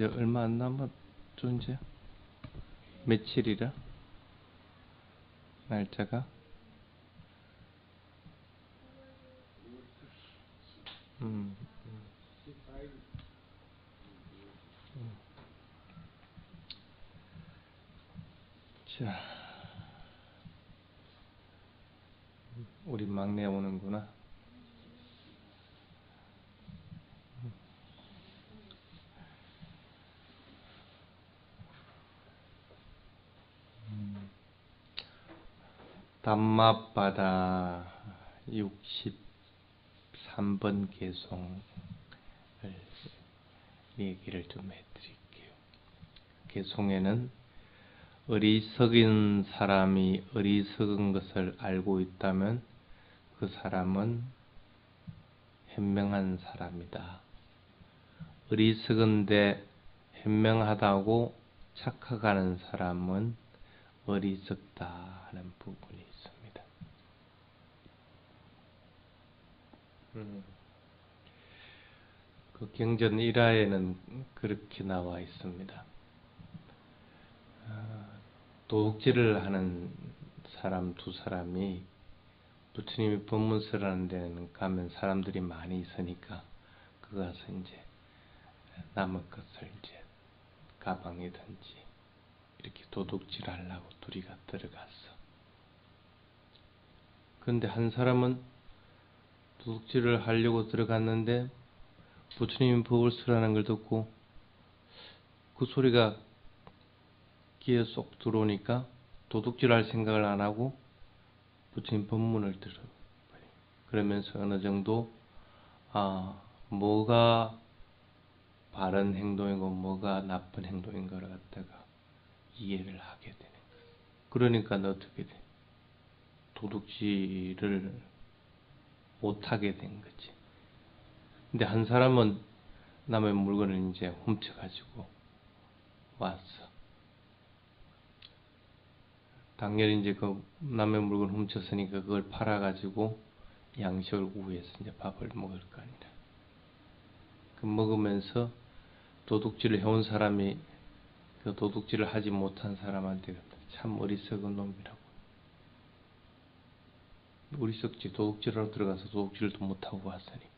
이제 얼마 안 남았죠, 이제? 며칠이라? 날짜가? 자, 우리 막내 오는구나. 담마바다 63번 개송을 얘기를 좀 해드릴게요. 개송에는 어리석은 사람이 어리석은 것을 알고 있다면 그 사람은 현명한 사람이다. 어리석은데 현명하다고 착각하는 사람은 어리석다 하는 부분이 있습니다. 그 경전 1화에는 그렇게 나와 있습니다. 도둑질을 하는 사람 두 사람이 부처님이 법문서라는 데는 가면 사람들이 많이 있으니까 그 가서 이제 남의 것을 이제 가방이든지 이렇게 도둑질하려고 둘이가 들어갔어. 그런데 한 사람은 도둑질을 하려고 들어갔는데 부처님이 법을 쓰라는 걸 듣고 그 소리가 귀에 쏙 들어오니까 도둑질할 생각을 안 하고 부처님 법문을 들어버려. 그러면서 어느 정도 뭐가 바른 행동이고 뭐가 나쁜 행동인 걸 갖다가 이해를 하게 되는 거예요. 그러니까 어떻게 돼? 도둑질을 못하게 된 거지. 근데 한 사람은 남의 물건을 이제 훔쳐가지고 왔어. 당연히 이제 그 남의 물건을 훔쳤으니까 그걸 팔아가지고 양식을 구해서 이제 밥을 먹을 거 아니라. 그 먹으면서 도둑질을 해온 사람이 그 도둑질을 하지 못한 사람한테 참 어리석은 놈이라고. 어리석지. 도둑질하러 들어가서 도둑질도 못하고 왔으니까.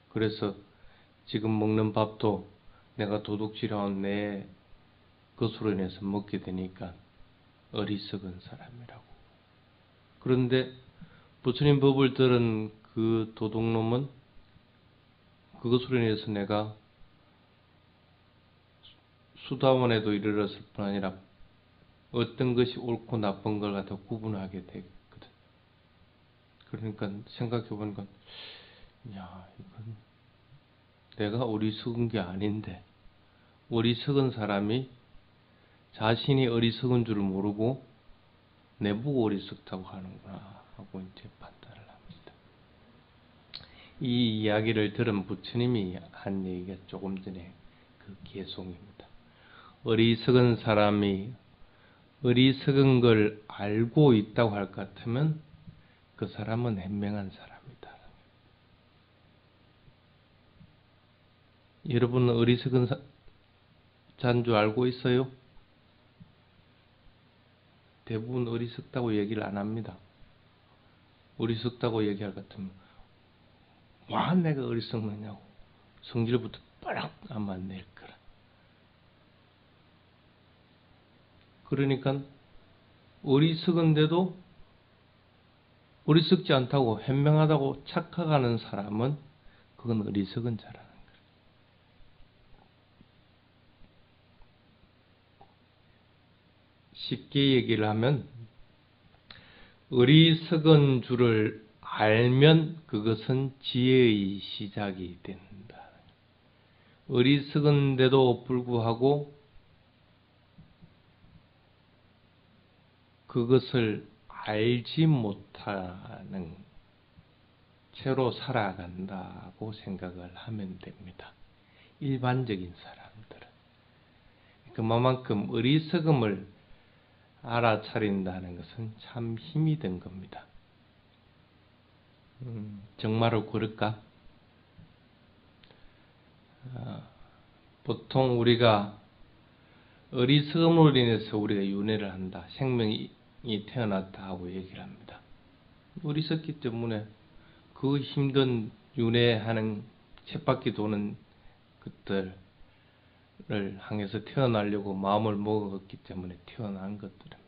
그래서 지금 먹는 밥도 내가 도둑질해온 내 것으로 인해서 먹게 되니까 어리석은 사람이라고. 그런데 부처님 법을 들은 그 도둑놈은 그것으로 인해서 내가 수다원에도 이르렀을 뿐 아니라 어떤 것이 옳고 나쁜 걸 갖다 구분하게 되거든. 그러니까 생각해보니까 야, 이건 내가 어리석은 게 아닌데 어리석은 사람이 자신이 어리석은 줄을 모르고 내보고 어리석다고 하는구나 하고 이제 판단을 합니다. 이 이야기를 들은 부처님이 한 얘기가 조금 전에 그 개송입니다. 어리석은 사람이 어리석은 걸 알고 있다고 할 것 같으면 그 사람은 현명한 사람이다. 여러분은 어리석은 자인 줄 알고 있어요? 대부분 어리석다고 얘기를 안 합니다. 어리석다고 얘기할 것 같으면 와 내가 어리석느냐고 성질부터 빠락 안 낼 거라. 그러니까 어리석은데도 어리석지 않다고 현명하다고 착각하는 사람은 그건 어리석은 자라는 거예요. 쉽게 얘기를 하면 어리석은 줄을 알면 그것은 지혜의 시작이 된다. 어리석은데도 불구하고 그것을 알지 못하는 채로 살아간다고 생각을 하면 됩니다. 일반적인 사람들은. 그만큼 어리석음을 알아차린다는 것은 참 힘이 든 겁니다. 정말로 그럴까? 보통 우리가 어리석음으로 인해서 우리가 윤회를 한다. 생명이 태어났다 하고 얘기를 합니다. 어리석기 때문에 그 힘든 윤회하는 쳇바퀴 도는 것들을 향해서 태어나려고 마음을 먹었기 때문에 태어난 것들입니다.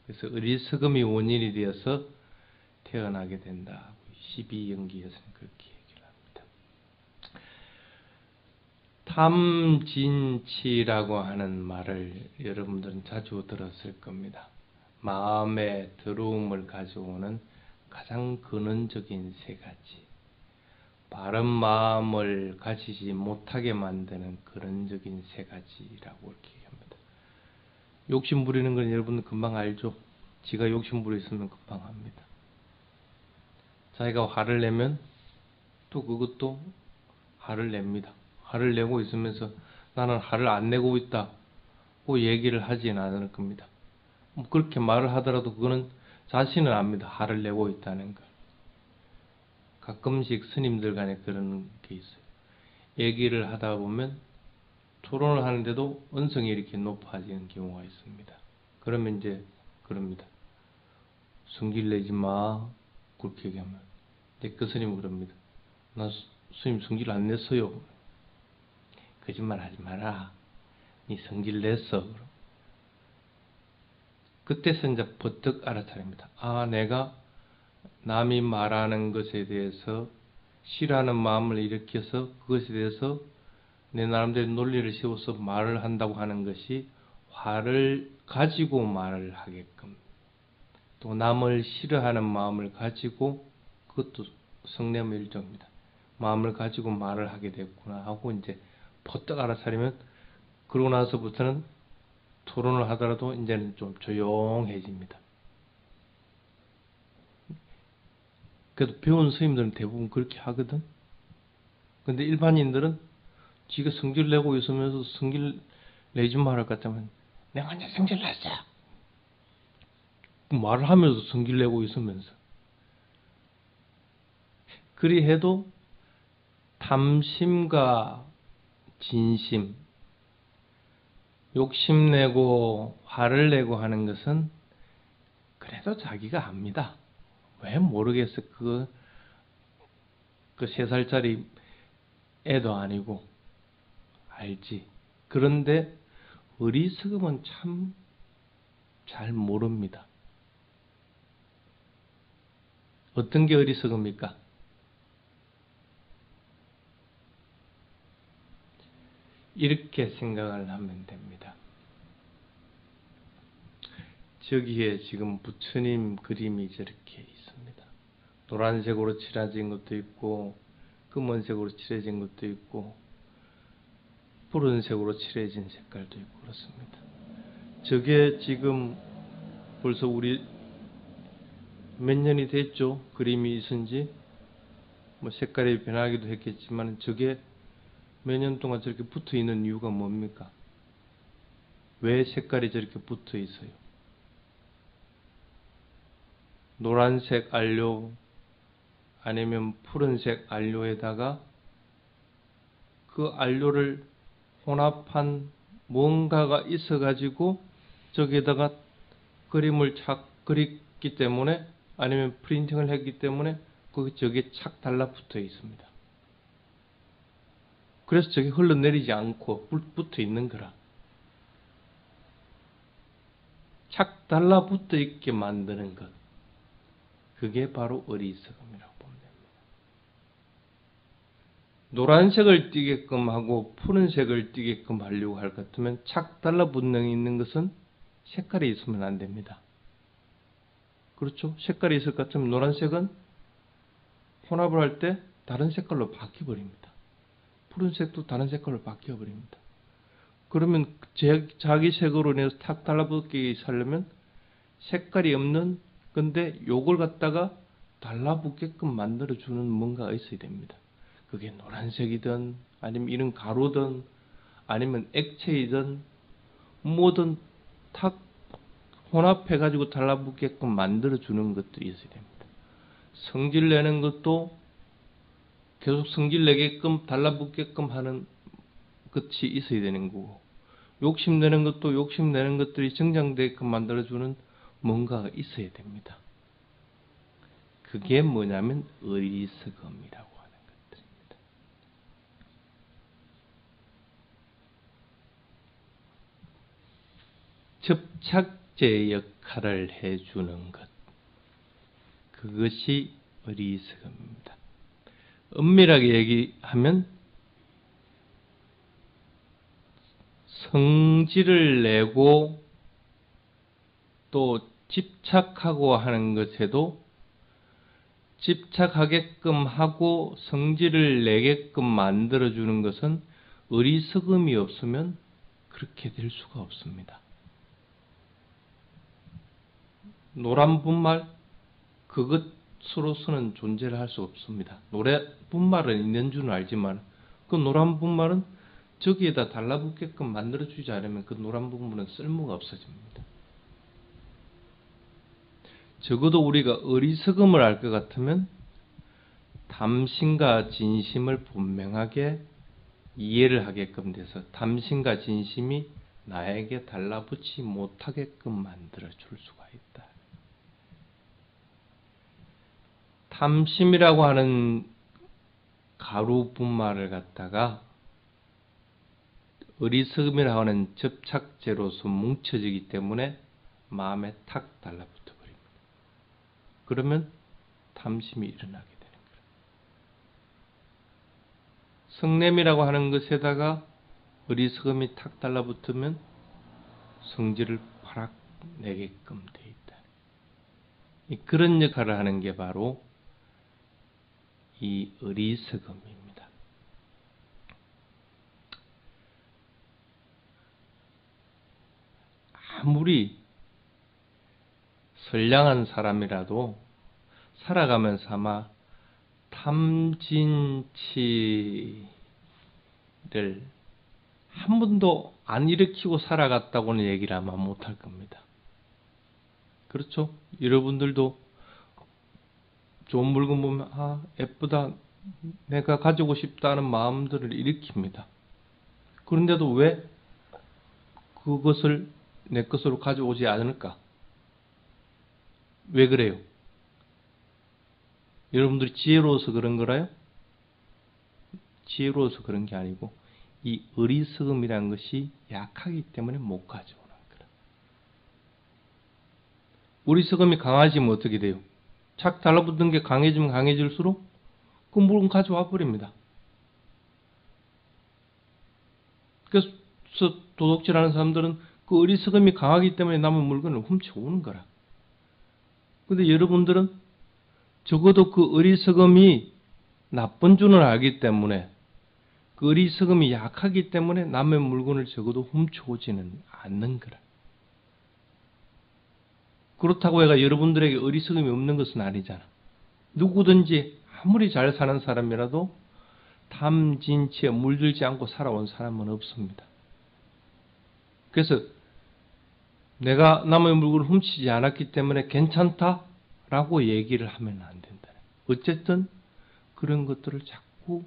그래서 어리석음이 원인이 되어서 태어나게 된다. 12연기에서는 그렇게 얘기를 합니다. 탐진치라고 하는 말을 여러분들은 자주 들었을 겁니다. 마음의 더러움을 가져오는 가장 근원적인 세 가지. 바른 마음을 가지지 못하게 만드는 근원적인 세 가지라고 이렇게 얘기합니다. 욕심 부리는 건 여러분들 금방 알죠? 지가 욕심 부리면 금방 합니다. 자기가 화를 내면 또 그것도 화를 냅니다. 화를 내고 있으면서 나는 화를 안 내고 있다고 얘기를 하지는 않을 겁니다. 그렇게 말을 하더라도 그거는 자신은 압니다. 화를 내고 있다는 걸. 가끔씩 스님들 간에 그런 게 있어요. 얘기를 하다 보면 토론을 하는데도 언성이 이렇게 높아지는 경우가 있습니다. 그러면 이제 그럽니다. 성질 내지 마. 그렇게 얘기하면. 그 스님은 그럽니다. 나 스님 성질 안 냈어요. 거짓말 하지 마라. 네 성질 냈어. 그때서 이제 버뜩 알아차립니다. 아, 내가 남이 말하는 것에 대해서 싫어하는 마음을 일으켜서 그것에 대해서 내 나름대로 논리를 세워서 말을 한다고 하는 것이 화를 가지고 말을 하게끔, 또 남을 싫어하는 마음을 가지고, 그것도 성냄의 일종입니다. 마음을 가지고 말을 하게 됐구나 하고 이제 버뜩 알아차리면, 그러고 나서부터는 토론을 하더라도 이제는 좀 조용해집니다. 그래도 배운 스님들은 대부분 그렇게 하거든. 근데 일반인들은 지가 성질 내고 있으면서 성질 내지 말할 것 같으면 내가 언제 성질 냈어? 말을 하면서 성질 내고 있으면서. 그리 해도 탐심과 진심, 욕심내고 화를 내고 하는 것은 그래도 자기가 압니다. 왜 모르겠어. 그 3살짜리 애도 아니고 알지. 그런데 어리석음은 참 잘 모릅니다. 어떤 게 어리석음입니까? 이렇게 생각을 하면 됩니다. 저기에 지금 부처님 그림이 저렇게 있습니다. 노란색으로 칠해진 것도 있고, 검은색으로 칠해진 것도 있고, 푸른색으로 칠해진 색깔도 있고 그렇습니다. 저게 지금 벌써 우리 몇 년이 됐죠? 그림이 있은지. 뭐 색깔이 변하기도 했겠지만 저게 몇 년 동안 저렇게 붙어 있는 이유가 뭡니까? 왜 색깔이 저렇게 붙어 있어요? 노란색 안료 아니면 푸른색 안료에다가 그 안료를 혼합한 뭔가가 있어가지고 저기에다가 그림을 착 그렸기 때문에, 아니면 프린팅을 했기 때문에 저게 착 달라붙어 있습니다. 그래서 저게 흘러내리지 않고 붙어 있는 거라. 착 달라붙어 있게 만드는 것, 그게 바로 어리석음이라고 보면 됩니다. 노란색을 띄게끔 하고 푸른색을 띄게끔 하려고 할 것 같으면 착 달라붙는 있는 것은 색깔이 있으면 안 됩니다. 그렇죠? 색깔이 있을 것 같으면 노란색은 혼합을 할 때 다른 색깔로 바뀌어버립니다. 푸른색도 다른 색깔로 바뀌어버립니다. 그러면 자기 색으로 인해서 탁 달라붙게 하려면 색깔이 없는, 근데 요걸 갖다가 달라붙게끔 만들어주는 뭔가가 있어야 됩니다. 그게 노란색이든 아니면 이런 가루든 아니면 액체이든 뭐든 탁 혼합해가지고 달라붙게끔 만들어주는 것도 있어야 됩니다. 성질 내는 것도 계속 성질 내게끔 달라붙게끔 하는 끝이 있어야 되는 거고, 욕심내는 것도 욕심내는 것들이 정장되게끔 만들어주는 뭔가가 있어야 됩니다. 그게 뭐냐면 어리석음이라고 하는 것들입니다. 접착제 역할을 해주는 것, 그것이 어리석음입니다. 엄밀하게 얘기하면 성질을 내고 또 집착하고 하는 것에도 집착하게끔 하고 성질을 내게끔 만들어주는 것은 어리석음이 없으면 그렇게 될 수가 없습니다. 노란 분말, 그것으로서는 존재를 할 수 없습니다. 노란 분말은 있는 줄은 알지만 그 노란 분말은 저기에다 달라붙게끔 만들어주지 않으면 그 노란 분말은 쓸모가 없어집니다. 적어도 우리가 어리석음을 알 것 같으면 탐심과 진심을 분명하게 이해를 하게끔 돼서 탐심과 진심이 나에게 달라붙지 못하게끔 만들어 줄 수가 있다. 탐심이라고 하는 가루 분말을 갖다가 어리석음이라고 하는 접착제로서 뭉쳐지기 때문에 마음에 탁 달라붙어 버립니다. 그러면 탐심이 일어나게 되는 거예요. 성냄이라고 하는 것에다가 어리석음이 탁 달라붙으면 성질을 파락 내게끔 돼 있다. 그런 역할을 하는 게 바로 이 어리석음입니다. 아무리 선량한 사람이라도 살아가면서 아마 탐진치를 한 번도 안 일으키고 살아갔다고는 얘기를 아마 못할 겁니다. 그렇죠? 여러분들도 좋은 물건 보면 예쁘다, 내가 가지고 싶다는 마음들을 일으킵니다. 그런데도 왜 그것을 내 것으로 가져오지 않을까? 왜 그래요? 여러분들이 지혜로워서 그런 거라요? 지혜로워서 그런 게 아니고 이 어리석음이라는 것이 약하기 때문에 못 가져오는 거라. 어리석음이 강해지면 어떻게 돼요? 착 달라붙은 게 강해지면 강해질수록 그 물건 가져와 버립니다. 그래서 도둑질하는 사람들은 그 어리석음이 강하기 때문에 남은 물건을 훔쳐오는 거라. 근데 여러분들은 적어도 그 어리석음이 나쁜 줄을 알기 때문에 그 어리석음이 약하기 때문에 남의 물건을 적어도 훔쳐오지는 않는 거라. 그렇다고 해가 여러분들에게 어리석음이 없는 것은 아니잖아. 누구든지 아무리 잘 사는 사람이라도 탐진치에 물들지 않고 살아온 사람은 없습니다. 그래서 내가 남의 물건을 훔치지 않았기 때문에 괜찮다라고 얘기를 하면 안 된다. 어쨌든 그런 것들을 자꾸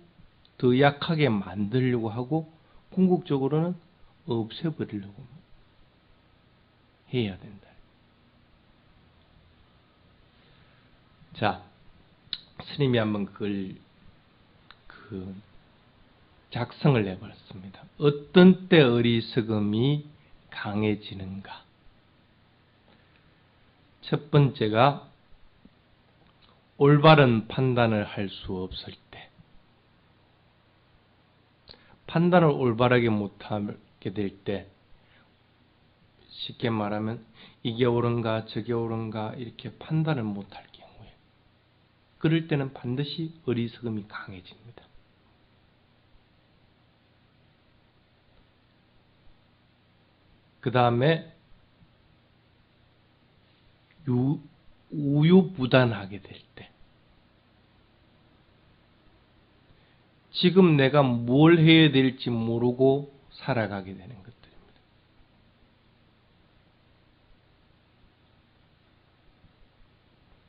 더 약하게 만들려고 하고 궁극적으로는 없애버리려고 해야 된다. 자, 스님이 한번 그걸 작성을 해봤습니다. 어떤 때 어리석음이 강해지는가? 첫 번째가 올바른 판단을 할 수 없을 때, 판단을 올바르게 못하게 될 때, 쉽게 말하면 이게 옳은가 저게 옳은가 이렇게 판단을 못할 경우에, 그럴 때는 반드시 어리석음이 강해집니다. 그 다음에 우유부단하게 될 때, 지금 내가 뭘 해야 될지 모르고 살아가게 되는 것들입니다.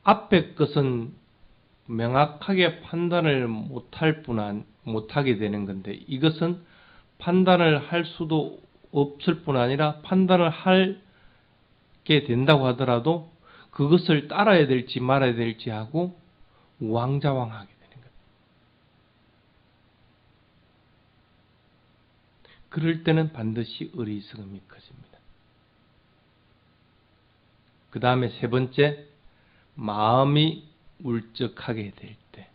앞에 것은 명확하게 판단을 못하게 되는 건데, 이것은 판단을 할 수도 없을 뿐 아니라 판단을 하게 된다고 하더라도 그것을 따라야 될지 말아야 될지 하고 우왕좌왕하게 되는 거예요. 그럴 때는 반드시 어리석음이 커집니다. 그 다음에 세 번째, 마음이 울적하게 될 때.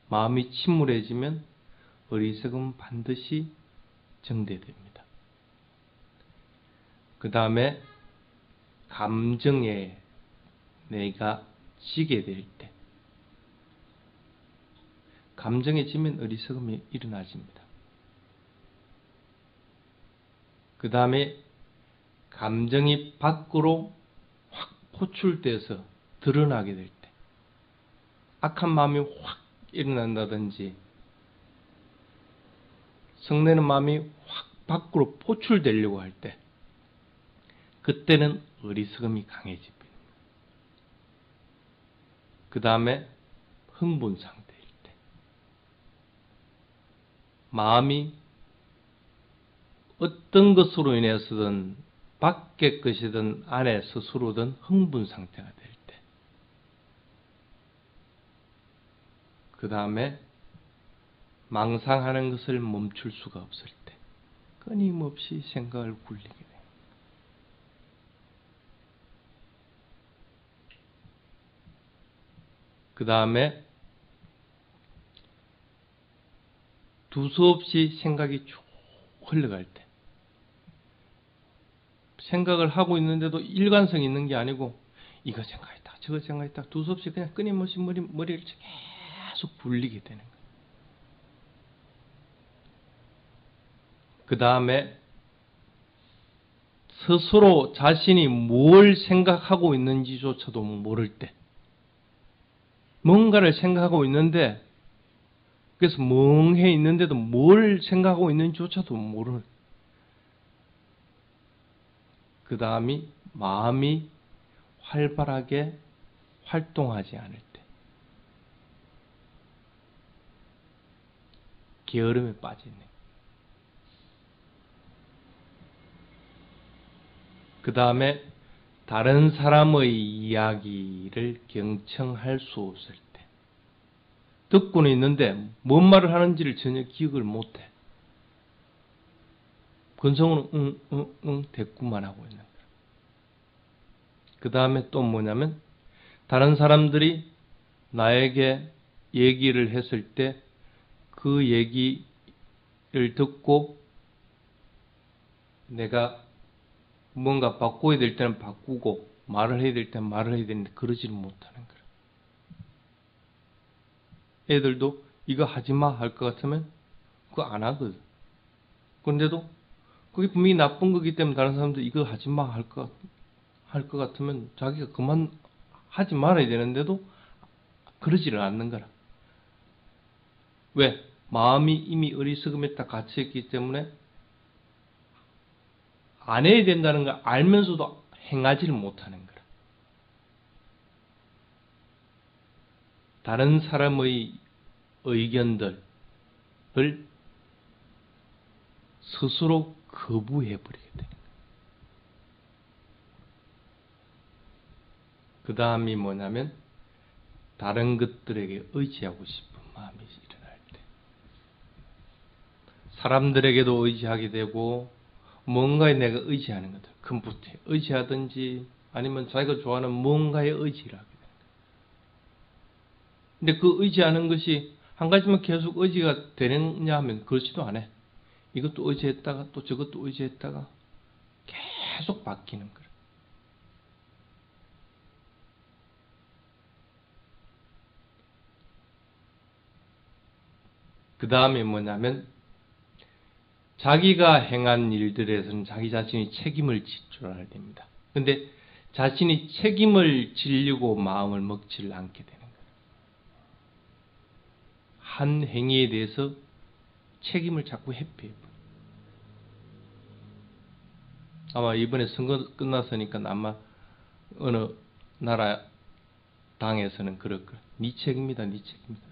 마음이 침울해지면 어리석음은 반드시 정대됩니다. 그 다음에 감정에 내가 지게 될 때. 감정에 지면 어리석음이 일어나집니다. 그 다음에 감정이 밖으로 확 포출돼서 드러나게 될 때. 악한 마음이 확 일어난다든지 성내는 마음이 확 밖으로 포출되려고 할 때, 그때는 어리석음이 강해집니다. 그 다음에 흥분 상태일 때, 마음이 어떤 것으로 인해서든 밖의 것이든 안에 스스로든 흥분 상태가 될 때, 그 다음에 망상하는 것을 멈출 수가 없을 때, 끊임없이 생각을 굴리게 돼요. 그 다음에 두서없이 생각이 쭉 흘러갈 때, 생각을 하고 있는데도 일관성이 있는 게 아니고 이거 생각했다 저거 생각했다 두서없이 그냥 끊임없이 머리를 계속 굴리게 되는 거예요. 그 다음에 스스로 자신이 뭘 생각하고 있는지조차도 모를 때, 뭔가를 생각하고 있는데 그래서 멍해 있는데도 뭘 생각하고 있는지조차도 모르는. 그 다음이 마음이 활발하게 활동하지 않을 때, 게으름에 빠지는. 그 다음에 다른 사람의 이야기를 경청할 수 없을 때, 듣고는 있는데 뭔 말을 하는지를 전혀 기억을 못해. 근성은 응 대꾸만 하고 있는 거예요. 그 다음에 또 뭐냐면 다른 사람들이 나에게 얘기를 했을 때 그 얘기를 듣고 내가 뭔가 바꿔야 될 때는 바꾸고 말을 해야 될 때는 말을 해야 되는데 그러지를 못하는 거예요. 애들도 이거 하지마 할 것 같으면 그거 안 하거든. 그런데도 그게 분명히 나쁜 거기 때문에 다른 사람들 이거 하지마 할 것 같으면 자기가 그만 하지 말아야 되는데도 그러지를 않는 거라. 왜? 마음이 이미 어리석음에 딱 갇혀있기 때문에 안 해야 된다는 걸 알면서도 행하지를 못하는 거라. 다른 사람의 의견들을 스스로 거부해버리게 되는 거예요. 그 다음이 뭐냐면 다른 것들에게 의지하고 싶은 마음이 일어날 때, 사람들에게도 의지하게 되고 뭔가에 내가 의지하는 것들, 컴퓨터에 의지하든지 아니면 자기가 좋아하는 뭔가에 의지를 하게 됩니다. 근데 그 의지하는 것이 한 가지만 계속 의지가 되느냐 하면 그렇지도 않아요. 이것도 의지했다가 또 저것도 의지했다가 계속 바뀌는 거예요. 그 다음에 뭐냐면 자기가 행한 일들에서는 자기 자신이 책임을 지출해야 됩니다. 그런데 자신이 책임을 지려고 마음을 먹지를 않게 되는 거예요. 한 행위에 대해서 책임을 자꾸 회피해요. 아마 이번에 선거 끝났으니까 아마 어느 나라 당에서는 그럴 거예요. 네 책임이다, 네 책임이다.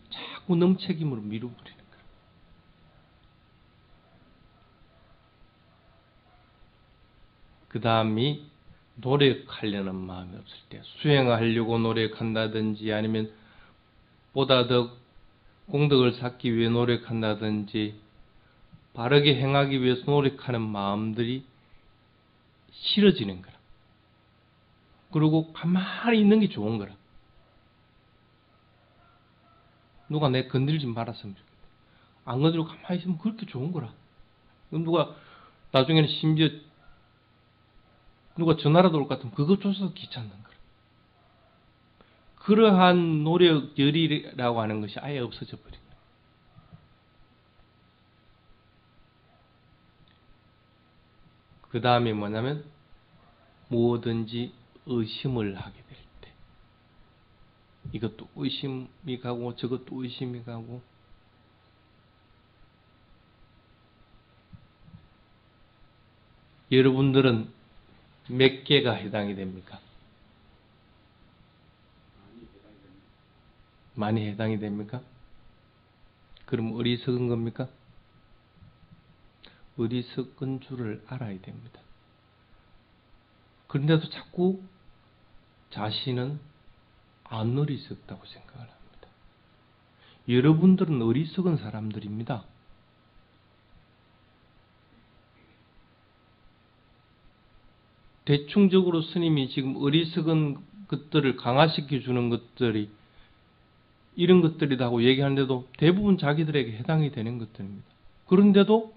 자꾸 넘 책임으로 밀어버리는 거예요. 그 다음이 노력하려는 마음이 없을 때, 수행하려고 노력한다든지 아니면 보다 더 공덕을 쌓기 위해 노력한다든지 바르게 행하기 위해서 노력하는 마음들이 싫어지는 거라. 그리고 가만히 있는 게 좋은 거라. 누가 내 건들지 말았으면 좋겠다. 안 건드리고 가만히 있으면 그렇게 좋은 거라. 누가 나중에는 심지어 누가 전화라도 올 것 같으면 그것조차도 귀찮는 거라. 그러한 노력 열의라고 하는 것이 아예 없어져 버린 거야. 그 다음에 뭐냐면 뭐든지 의심을 하게 될 때, 이것도 의심이 가고 저것도 의심이 가고, 여러분들은 몇 개가 해당이 됩니까? 많이 해당이 됩니까? 그럼 어리석은 겁니까? 어리석은 줄을 알아야 됩니다. 그런데도 자꾸 자신은 안 어리석다고 생각을 합니다. 여러분들은 어리석은 사람들입니다. 대충적으로 스님이 지금 어리석은 것들을 강화시켜 주는 것들이 이런 것들이라고 얘기하는데도 대부분 자기들에게 해당이 되는 것들입니다. 그런데도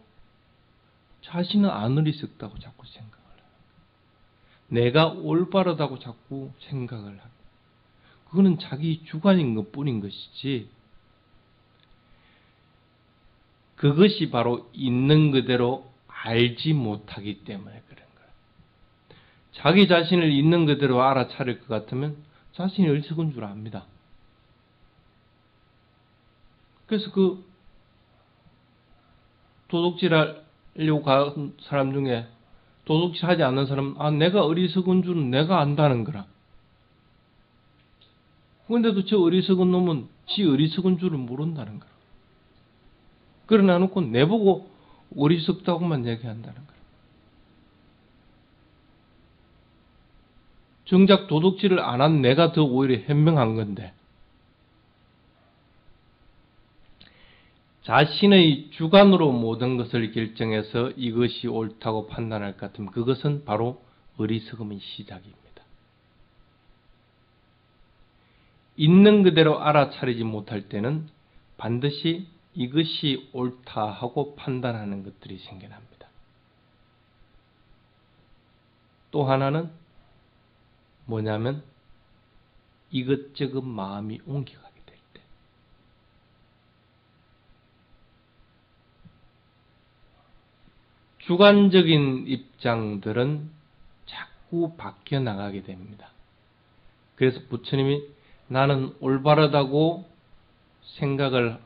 자신은 안 어리석다고 자꾸 생각을 해요. 내가 올바르다고 자꾸 생각을 합니다. 그거는 자기 주관인 것뿐인 것이지, 그것이 바로 있는 그대로 알지 못하기 때문에 그런 거예요. 자기 자신을 있는 그대로 알아차릴 것 같으면 자신이 어리석은 줄 압니다. 그래서 그 도둑질하려고 간 사람 중에 도둑질하지 않는 사람은 내가 어리석은 줄은 내가 안다는 거라. 그런데도 저 어리석은 놈은 지 어리석은 줄을 모른다는 거라. 그러나 놓고 내보고 어리석다고만 얘기한다는 거라. 정작 도둑질을 안 한 내가 더 오히려 현명한 건데, 자신의 주관으로 모든 것을 결정해서 이것이 옳다고 판단할 것 같으면 그것은 바로 어리석음의 시작입니다. 있는 그대로 알아차리지 못할 때는 반드시 이것이 옳다 하고 판단하는 것들이 생겨납니다. 또 하나는 뭐냐면 이것저것 마음이 옮겨가게 될 때, 주관적인 입장들은 자꾸 바뀌어 나가게 됩니다. 그래서 부처님이 나는 올바르다고 생각을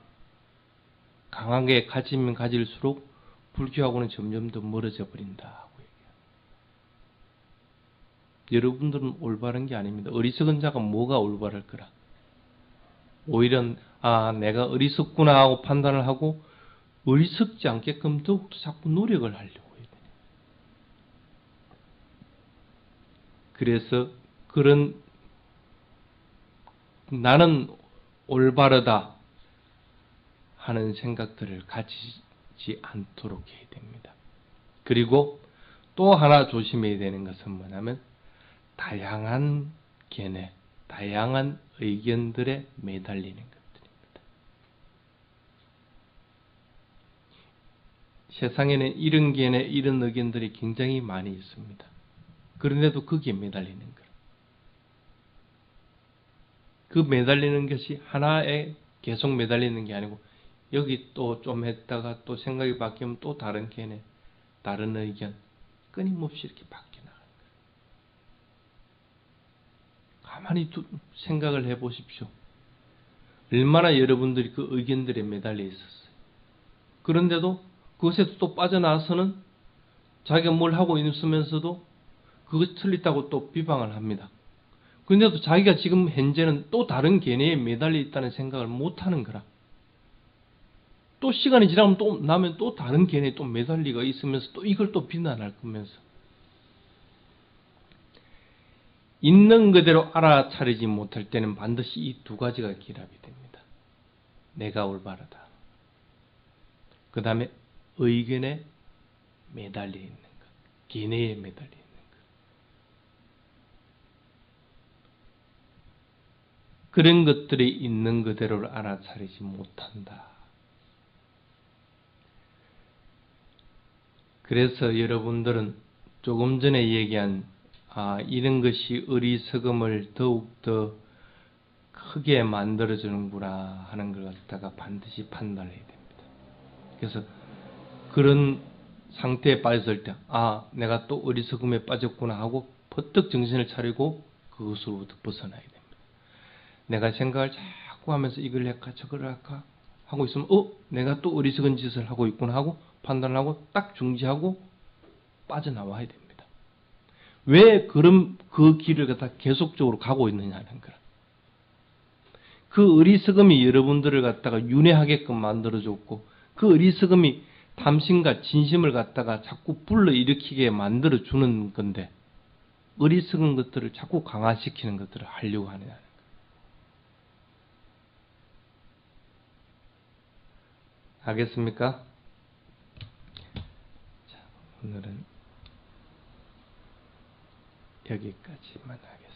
강하게 가지면 가질수록 불교하고는 점점 더 멀어져 버린다 하고 얘기해요. 여러분들은 올바른 게 아닙니다. 어리석은 자가 뭐가 올바를 거라. 오히려 내가 어리석구나 하고 판단을 하고 어리석지 않게끔 더욱더 자꾸 노력을 하려고 해요. 그래서 그런 나는 올바르다 하는 생각들을 가지지 않도록 해야 됩니다. 그리고 또 하나 조심해야 되는 것은 뭐냐면 다양한 견해, 다양한 의견들에 매달리는 것들입니다. 세상에는 이런 견해, 이런 의견들이 굉장히 많이 있습니다. 그런데도 거기에 매달리는 거예요. 그 매달리는 것이 하나에 계속 매달리는 게 아니고 여기 또 좀 했다가 또 생각이 바뀌면 또 다른 견해, 다른 의견 끊임없이 이렇게 바뀌어 나가는 거예요. 가만히 생각을 해보십시오. 얼마나 여러분들이 그 의견들에 매달려 있었어요. 그런데도 그것에서 또 빠져나와서는 자기가 뭘 하고 있으면서도 그것이 틀리다고 또 비방을 합니다. 그런데도 자기가 지금 현재는 또 다른 견해에 매달려 있다는 생각을 못하는 거라. 또 시간이 지나면 또 나면 또 다른 견해에 또 매달리가 있으면서 또 이걸 또 비난할 거면서 있는 그대로 알아차리지 못할 때는 반드시 이 두 가지가 결합이 됩니다. 내가 올바르다. 그 다음에 의견에 매달려 있는 것, 기내에 매달려 있는 것. 그런 것들이 있는 그대로를 알아차리지 못한다. 그래서 여러분들은 조금 전에 얘기한 이런 것이 어리석음을 더욱더 크게 만들어주는구나 하는 걸 갖다가 반드시 판단해야 됩니다. 그래서 그런 상태에 빠졌을 때 내가 또 어리석음에 빠졌구나 하고 퍼뜩 정신을 차리고 그것으로부터 벗어나야 됩니다. 내가 생각을 자꾸 하면서 이걸 할까 저걸 할까 하고 있으면 내가 또 어리석은 짓을 하고 있구나 하고 판단을 하고 딱 중지하고 빠져나와야 됩니다. 왜 그럼 그 길을 갖다 계속적으로 가고 있느냐는 거라. 그 어리석음이 여러분들을 갖다가 윤회하게끔 만들어줬고 그 어리석음이 탐심과 진심을 갖다가 자꾸 불러일으키게 만들어주는 건데 어리석은 것들을 자꾸 강화시키는 것들을 하려고 하느냐는 거예요. 알겠습니까? 자, 오늘은 여기까지만 하겠습니다.